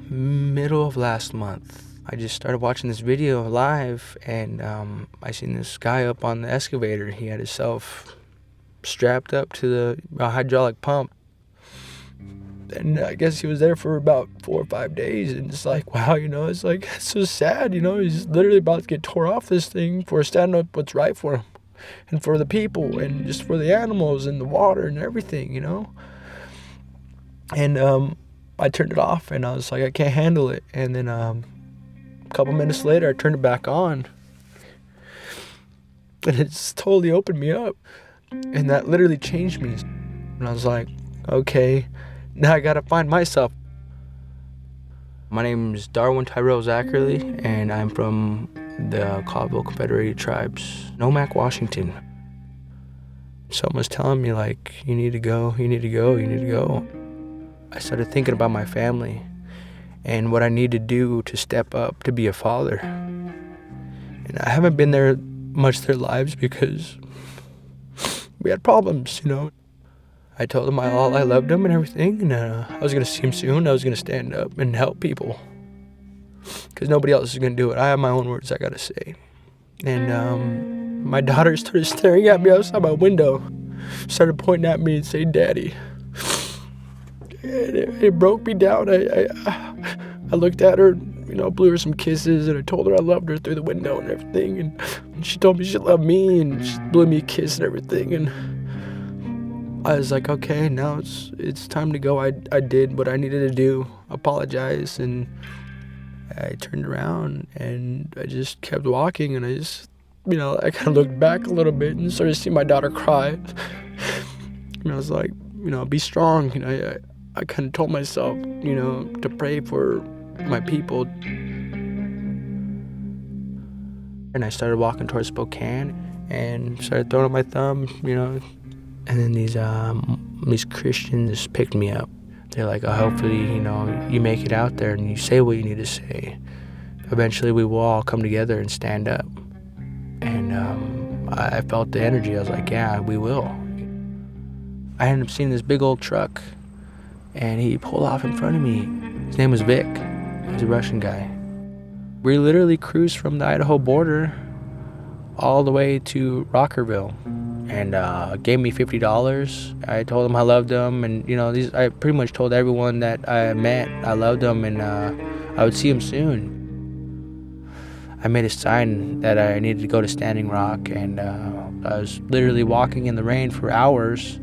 middle of last month. I just started watching this video live, and I seen this guy up on the excavator. He had himself strapped up to the hydraulic pump. And I guess he was there for about 4 or 5 days, and it's like, wow, it's like, it's so sad, he's literally about to get tore off this thing for standing up what's right for him, and for the people, and just for the animals, and the water, and everything, And I turned it off, and I was like, I can't handle it, and then a couple minutes later, I turned it back on, and it's totally opened me up, and that literally changed me, and I was like, okay, now I gotta find myself. My name is Darwyn Zackerly, and I'm from the Colville Confederated Tribes, Nomac, Washington. Someone was telling me, like, you need to go. I started thinking about my family and what I need to do to step up to be a father. And I haven't been there much their lives because we had problems, I told them all I loved them and everything, and I was going to see them soon. I was going to stand up and help people because nobody else is going to do it. I have my own words I got to say. And my daughter started staring at me outside my window, started pointing at me and saying, "Daddy." And it broke me down. I looked at her, blew her some kisses, and I told her I loved her through the window and everything. And she told me she loved me, and she blew me a kiss and everything. And I was like, okay, now it's time to go. I did what I needed to do, apologize, and I turned around and I just kept walking, and I just, I kind of looked back a little bit and started seeing my daughter cry. And I was like, be strong. I kind of told myself, to pray for my people. And I started walking towards Spokane and started throwing up my thumb, And then these Christians picked me up. They're like, oh, hopefully, you make it out there and you say what you need to say. Eventually, we will all come together and stand up. And I felt the energy. I was like, yeah, we will. I ended up seeing this big old truck, and he pulled off in front of me. His name was Vic. He was a Russian guy. We literally cruised from the Idaho border all the way to Rockerville. And gave me $50. I told them I loved them, and I pretty much told everyone that I met I loved them, and I would see them soon. I made a sign that I needed to go to Standing Rock, and I was literally walking in the rain for hours.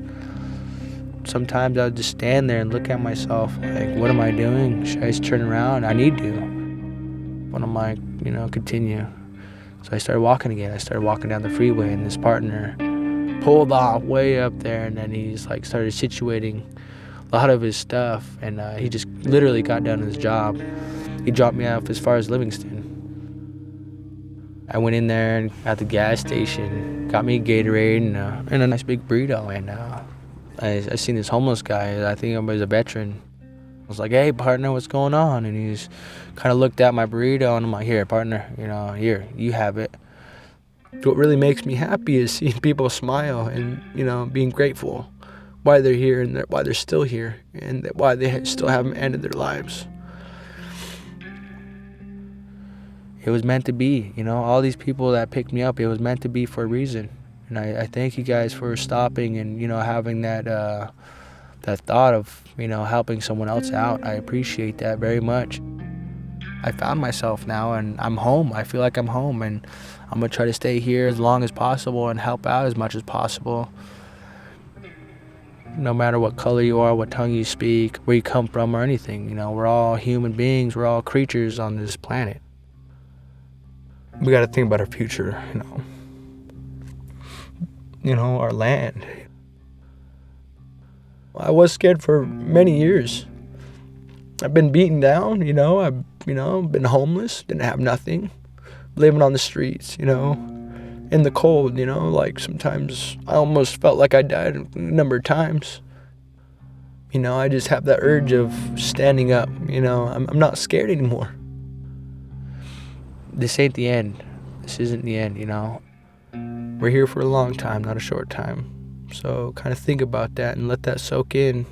Sometimes I would just stand there and look at myself like, what am I doing? Should I just turn around? I need to. But I'm like, continue. So I started walking again. I started walking down the freeway, and this partner pulled off way up there, and then he's like started situating a lot of his stuff, and he just literally got done his job. He dropped me off as far as Livingston. I went in there and at the gas station, got me a Gatorade and a nice big burrito, and I seen this homeless guy. I think he was a veteran. I was like, hey, partner, what's going on? And he's kind of looked at my burrito, and I'm like, here, partner, here, you have it. What really makes me happy is seeing people smile and, being grateful why they're here and why they're still here and why they still haven't ended their lives. It was meant to be, all these people that picked me up, it was meant to be for a reason. And I thank you guys for stopping and, having that thought of, helping someone else out. I appreciate that very much. I found myself now, and I'm home. I feel like I'm home, and I'm going to try to stay here as long as possible and help out as much as possible. No matter what color you are, what tongue you speak, where you come from or anything, we're all human beings. We're all creatures on this planet. We got to think about our future, our land. I was scared for many years. I've been beaten down, I've, been homeless, didn't have nothing. Living on the streets, in the cold, like sometimes I almost felt like I died a number of times. I just have that urge of standing up, I'm not scared anymore. This ain't the end. This isn't the end, We're here for a long time, not a short time. So kind of think about that and let that soak in.